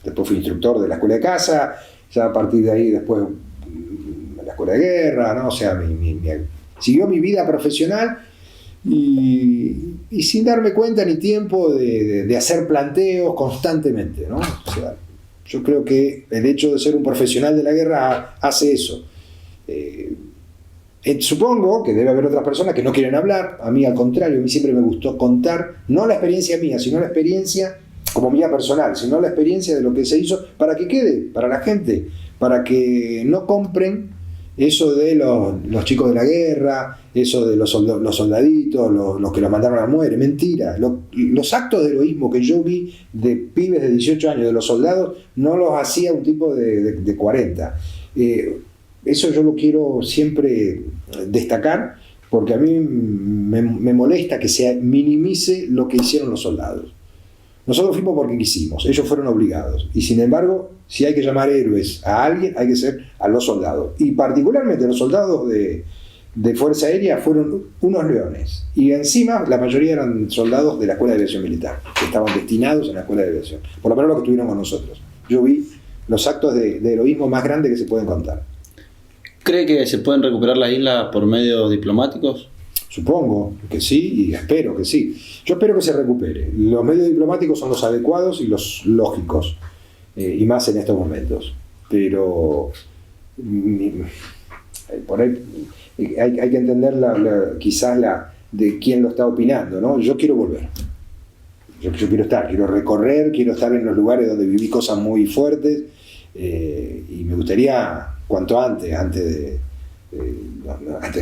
después fui instructor de la escuela de caza, ya a partir de ahí después la escuela de guerra, ¿no? O sea, siguió mi vida profesional y sin darme cuenta ni tiempo de hacer planteos constantemente, ¿no? O sea, yo creo que el hecho de ser un profesional de la guerra hace eso. Supongo que debe haber otras personas que no quieren hablar. A mí al contrario, a mí siempre me gustó contar, no la experiencia mía, sino la experiencia como mía personal, sino la experiencia de lo que se hizo para que quede, para la gente, para que no compren eso de los chicos de la guerra, eso de los soldaditos, los que los mandaron a muerte. Mentira. Los actos de heroísmo que yo vi de pibes de 18 años, de los soldados, no los hacía un tipo de 40. Eso yo lo quiero siempre destacar, porque a mí me molesta que se minimice lo que hicieron los soldados. Nosotros fuimos porque quisimos, ellos fueron obligados. Y sin embargo, si hay que llamar héroes a alguien, hay que ser a los soldados. Y particularmente los soldados de Fuerza Aérea fueron unos leones. Y encima la mayoría eran soldados de la Escuela de Aviación Militar, que estaban destinados en la Escuela de Aviación. Por lo menos lo que estuvieron con nosotros. Yo vi los actos de heroísmo más grandes que se pueden contar. ¿Cree que se pueden recuperar las islas por medios diplomáticos? Supongo que sí y espero que sí. Yo espero que se recupere. Los medios diplomáticos son los adecuados y los lógicos, y más en estos momentos. Pero por ahí hay que entender quizás de quién lo está opinando, ¿no? Yo quiero volver. Yo quiero recorrer, quiero estar en los lugares donde viví cosas muy fuertes, y me gustaría cuanto antes de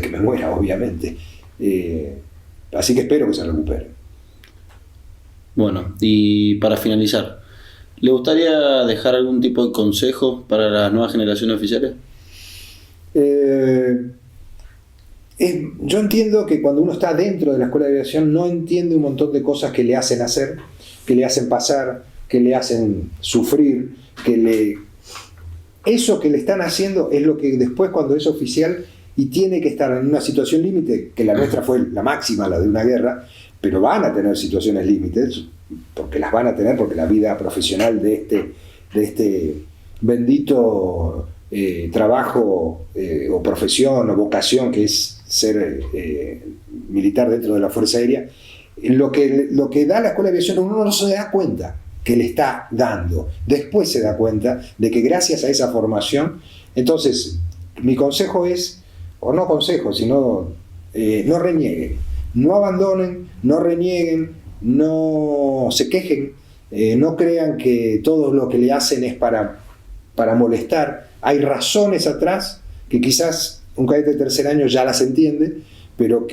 que me muera, obviamente. Así que espero que se recupere. Bueno, y para finalizar, ¿le gustaría dejar algún tipo de consejo para las nuevas generaciones oficiales? Yo entiendo que cuando uno está dentro de la escuela de aviación no entiende un montón de cosas que le hacen hacer, que le hacen pasar, que le hacen sufrir, eso que le están haciendo es lo que después, cuando es oficial y tiene que estar en una situación límite, que la nuestra fue la máxima, la de una guerra, pero van a tener situaciones límites, porque las van a tener, porque la vida profesional de este bendito trabajo o profesión o vocación que es ser militar dentro de la Fuerza Aérea, lo que da la Escuela de Aviación uno no se da cuenta que le está dando. Después se da cuenta de que gracias a esa formación, entonces mi consejo es, o no consejo, sino no renieguen, no abandonen, no renieguen, no se quejen, no crean que todo lo que le hacen es para molestar. Hay razones atrás que quizás un cadete de tercer año ya las entiende, pero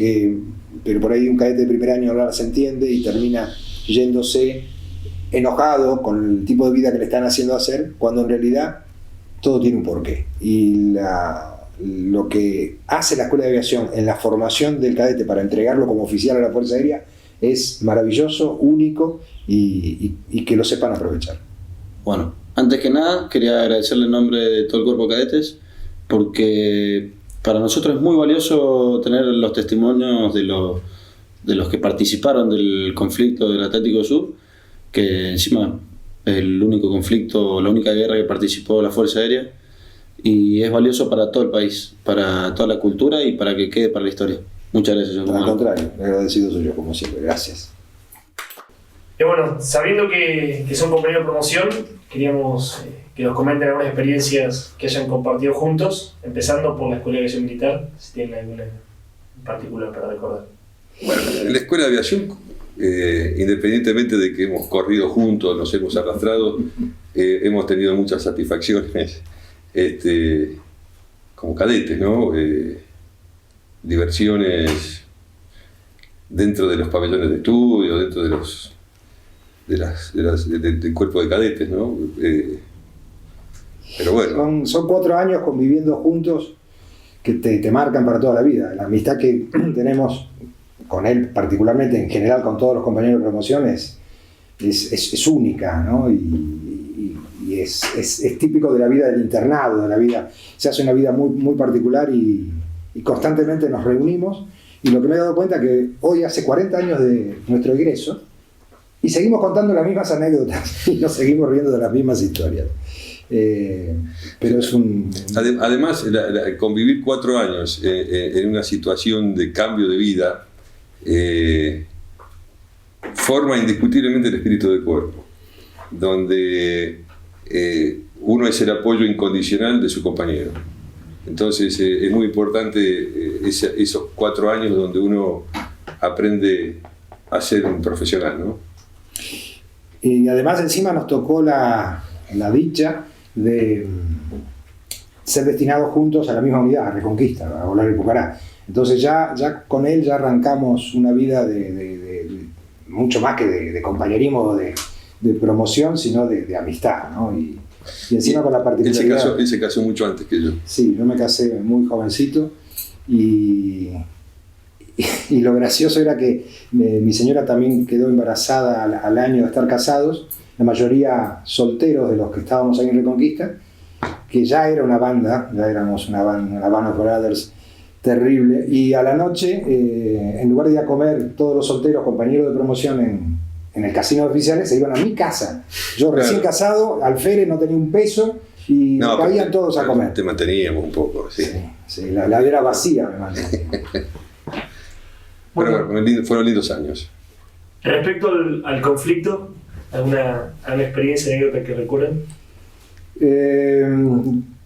por ahí un cadete de primer año no las entiende y termina yéndose enojado con el tipo de vida que le están haciendo hacer, cuando en realidad todo tiene un porqué. Y lo que hace la Escuela de Aviación en la formación del cadete para entregarlo como oficial a la Fuerza Aérea es maravilloso, único, y que lo sepan aprovechar. Bueno, antes que nada quería agradecerle en nombre de todo el cuerpo de cadetes, porque para nosotros es muy valioso tener los testimonios los que participaron del conflicto del Atlántico Sur, que encima el único conflicto, la única guerra que participó la Fuerza Aérea, y es valioso para todo el país, para toda la cultura y para que quede para la historia. Muchas gracias. Al contrario, agradecido soy yo, como siempre. Gracias. Y bueno, sabiendo que son compañeros de promoción, queríamos que nos comenten algunas experiencias que hayan compartido juntos, empezando por la Escuela de Aviación Militar, si tienen alguna en particular para recordar. Bueno, en la Escuela de Aviación, independientemente de que hemos corrido juntos, nos hemos arrastrado, hemos tenido muchas satisfacciones como cadetes, ¿no? Diversiones dentro de los pabellones de estudio, dentro de los del cuerpo de cadetes, ¿no? Pero bueno. Son 4 años conviviendo juntos que te marcan para toda la vida. La amistad que tenemos con él, particularmente, en general con todos los compañeros de promoción, es única, ¿no? Y es típico de la vida del internado, de la vida. Se hace una vida muy, muy particular y constantemente nos reunimos. Y lo que me he dado cuenta es que hoy hace 40 años de nuestro egreso y seguimos contando las mismas anécdotas y nos seguimos riendo de las mismas historias. Pero es un... Además, convivir 4 años en una situación de cambio de vida forma indiscutiblemente el espíritu del cuerpo, donde uno es el apoyo incondicional de su compañero. Entonces es muy importante esos 4 años donde uno aprende a ser un profesional, ¿no? Y además encima nos tocó la dicha de ser destinados juntos a la misma unidad, a Reconquista, a volar el Pucará. Entonces ya con él ya arrancamos una vida de mucho más que de compañerismo, de promoción, sino de amistad, ¿no? Y encima con la particularidad... Él se casó mucho antes que yo. Sí, yo me casé muy jovencito y lo gracioso era que mi señora también quedó embarazada al año de estar casados, la mayoría solteros de los que estábamos ahí en Reconquista, que ya era una banda, ya éramos una band of brothers terrible, y a la noche, en lugar de ir a comer todos los solteros compañeros de promoción en el casino de oficiales, se iban a mi casa. Yo recién casado, alférez, no tenía un peso, y caían todos a comer. Te manteníamos un poco, sí. Sí, la heladera vacía me mantenía. Bueno, fueron lindos años. Respecto al conflicto, ¿alguna experiencia, anécdota que recuerden?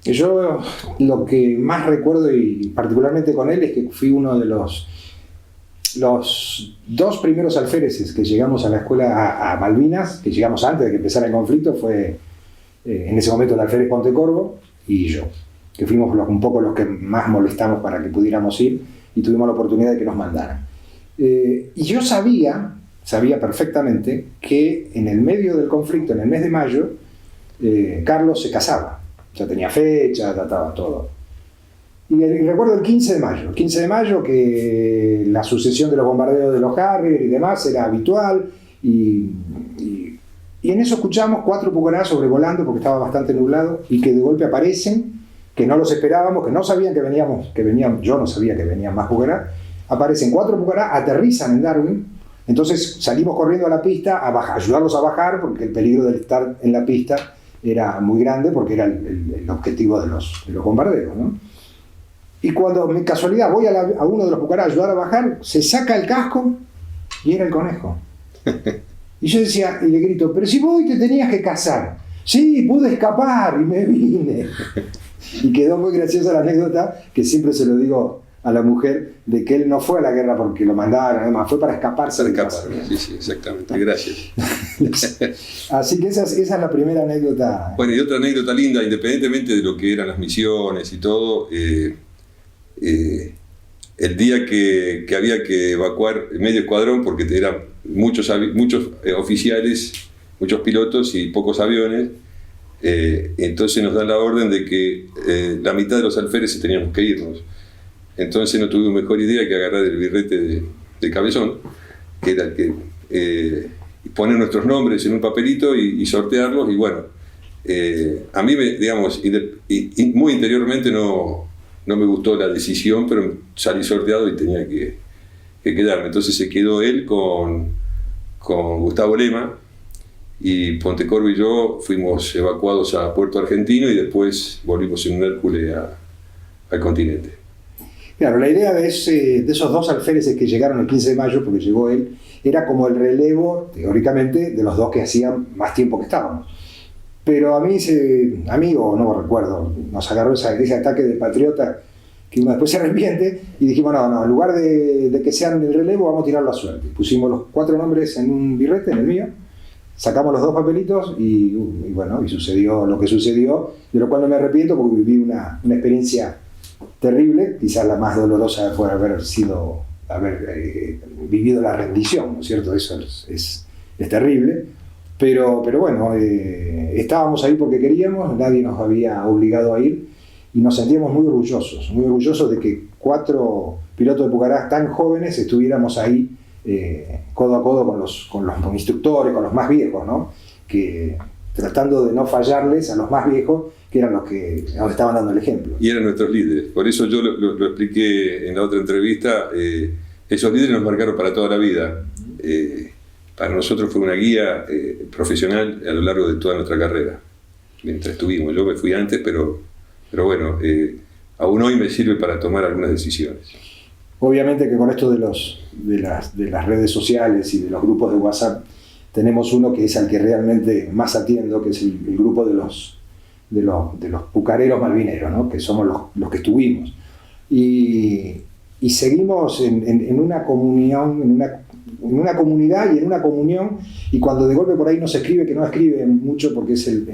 Yo lo que más recuerdo, y particularmente con él, es que fui uno de los 2 primeros alféreces que llegamos a la escuela a Malvinas, que llegamos antes de que empezara el conflicto. Fue en ese momento el alférez Pontecorvo y yo, que fuimos un poco los que más molestamos para que pudiéramos ir y tuvimos la oportunidad de que nos mandaran. Y yo sabía perfectamente que en el medio del conflicto, en el mes de mayo, Carlos se casaba. Ya tenía fecha, trataba todo. Y recuerdo el 15 de mayo, que la sucesión de los bombardeos de los Harrier y demás era habitual, y en eso escuchamos 4 Pucará sobrevolando, porque estaba bastante nublado, y que de golpe aparecen, que no los esperábamos, que no sabían que veníamos, yo no sabía que venían más Pucará. Aparecen 4 Pucará, aterrizan en Darwin. Entonces salimos corriendo a la pista a ayudarlos a bajar, porque el peligro de estar en la pista era muy grande, porque era el objetivo de los bombardeos, ¿no? Y cuando, de casualidad, voy a uno de los Pucará a ayudar a bajar, se saca el casco y era el conejo. Y yo decía, y le grito, pero si vos te tenías que casar. Sí, pude escapar y me vine. Y quedó muy graciosa la anécdota, que siempre se lo digo a la mujer, de que él no fue a la guerra porque lo mandaron, además fue para escaparse. Sí, exactamente, gracias. Así que esa es la primera anécdota. Bueno, y otra anécdota linda, independientemente de lo que eran las misiones y todo, el día que había que evacuar medio escuadrón, porque eran muchos oficiales, muchos pilotos y pocos aviones, entonces nos dan la orden de que la mitad de los alféreces teníamos que irnos. Entonces no tuvimos mejor idea que agarrar el birrete de Cabezón, que era que poner nuestros nombres en un papelito y sortearlos. Y bueno, a mí, muy interiormente no me gustó la decisión, pero salí sorteado y tenía que quedarme. Entonces se quedó él con Gustavo Lema, y Pontecorvo y yo fuimos evacuados a Puerto Argentino y después volvimos en un Hércules al continente. Claro, la idea de esos dos alféreces que llegaron el 15 de mayo, porque llegó él, era como el relevo, teóricamente, de los dos que hacían más tiempo que estábamos. Pero a mí, amigo, no recuerdo, nos agarró ese ataque de patriota que uno después se arrepiente, y dijimos, no, en lugar de que sean el relevo, vamos a tirarlo a suerte. Pusimos los 4 nombres en un birrete, en el mío, sacamos los 2 papelitos y bueno, y sucedió lo que sucedió, de lo cual no me arrepiento porque viví una experiencia terrible. Quizás la más dolorosa fue haber vivido la rendición, ¿no es cierto? Eso es terrible, pero bueno, estábamos ahí porque queríamos, nadie nos había obligado a ir, y nos sentíamos muy orgullosos de que 4 pilotos de Pucará tan jóvenes estuviéramos ahí codo a codo con los instructores, con los más viejos, ¿no? Que tratando de no fallarles a los más viejos, que eran los que nos estaban dando el ejemplo. Y eran nuestros líderes. Por eso yo lo expliqué en la otra entrevista. Esos líderes nos marcaron para toda la vida. Para nosotros fue una guía profesional a lo largo de toda nuestra carrera. Mientras estuvimos, yo me fui antes, pero bueno, aún hoy me sirve para tomar algunas decisiones. Obviamente que con esto de las redes sociales y de los grupos de WhatsApp, tenemos uno que es al que realmente más atiendo, que es el grupo de los pucareros malvineros, ¿no? Que somos los que estuvimos. Y seguimos en una comunión, en una comunidad y en una comunión, y cuando de golpe por ahí nos escribe, que no escribe mucho porque es el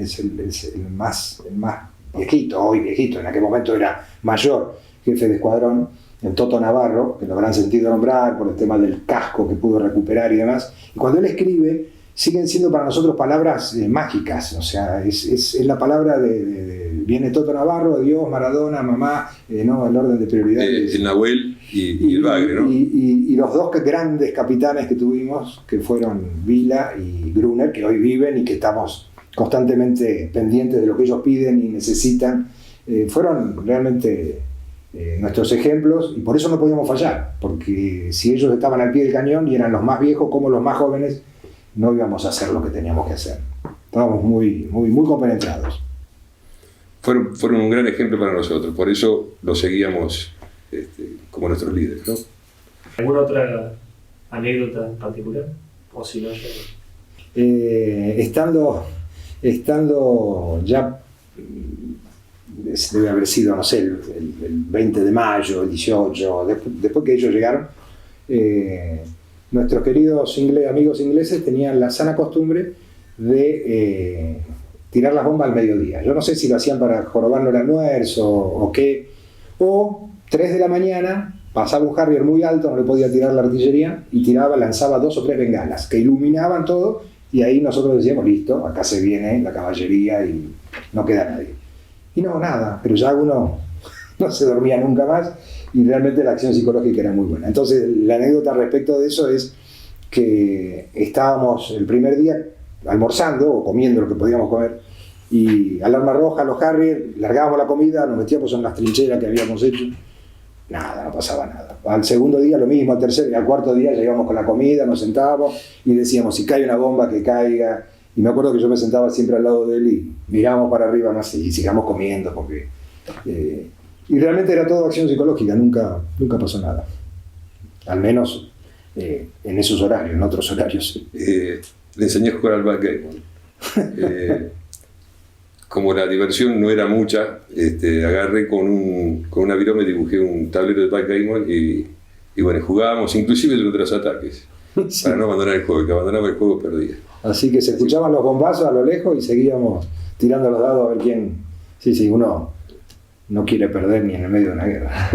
más viejito, hoy viejito, en aquel momento era mayor, jefe de escuadrón, el Toto Navarro, que lo habrán sentido nombrar por el tema del casco que pudo recuperar y demás. Y cuando él escribe, siguen siendo para nosotros palabras mágicas, o sea, es la palabra viene Toto Navarro, Dios, Maradona, mamá, no, el orden de prioridades. El Nahuel y el Bagre, ¿no? Y los 2 grandes capitanes que tuvimos, que fueron Vila y Gruner, que hoy viven y que estamos constantemente pendientes de lo que ellos piden y necesitan, fueron realmente nuestros ejemplos, y por eso no podíamos fallar, porque si ellos estaban al pie del cañón y eran los más viejos como los más jóvenes, no íbamos a hacer lo que teníamos que hacer. Estábamos muy compenetrados. Fueron un gran ejemplo para nosotros, por eso los seguíamos como nuestros líderes, ¿no? ¿Alguna otra anécdota en particular? O si no, estando ya, debe haber sido, no sé, el 20 de mayo, el 18, después que ellos llegaron, nuestros queridos amigos ingleses tenían la sana costumbre de tirar las bombas al mediodía. Yo no sé si lo hacían para jorobarnos el almuerzo o qué, o 3 de la mañana pasaba un Harrier muy alto, no le podía tirar la artillería, y lanzaba 2 o 3 bengalas que iluminaban todo, y ahí nosotros decíamos, listo, acá se viene la caballería y no queda nadie. Y no, nada, pero ya uno no se dormía nunca más, y realmente la acción psicológica era muy buena. Entonces, la anécdota respecto de eso es que estábamos el primer día almorzando o comiendo lo que podíamos comer, y alarma roja, los Harrier, largábamos la comida, nos metíamos en las trincheras que habíamos hecho, nada, no pasaba nada. Al segundo día lo mismo, al tercer y al cuarto día ya íbamos con la comida, nos sentábamos y decíamos, si cae una bomba, que caiga. Y me acuerdo que yo me sentaba siempre al lado de él y mirábamos para arriba más y sigamos comiendo, porque y realmente era todo acción psicológica, nunca pasó nada, al menos en esos horarios. En otros horarios le enseñé a jugar al backgammon. Como la diversión no era mucha, agarré con una virome, dibujé un tablero de backgammon y bueno, jugábamos inclusive durante los ataques, sí, para no abandonar el juego. El que abandonaba el juego perdía. Así que se escuchaban los bombazos a lo lejos y seguíamos tirando los dados a ver quién. Sí, uno no quiere perder ni en el medio de una guerra.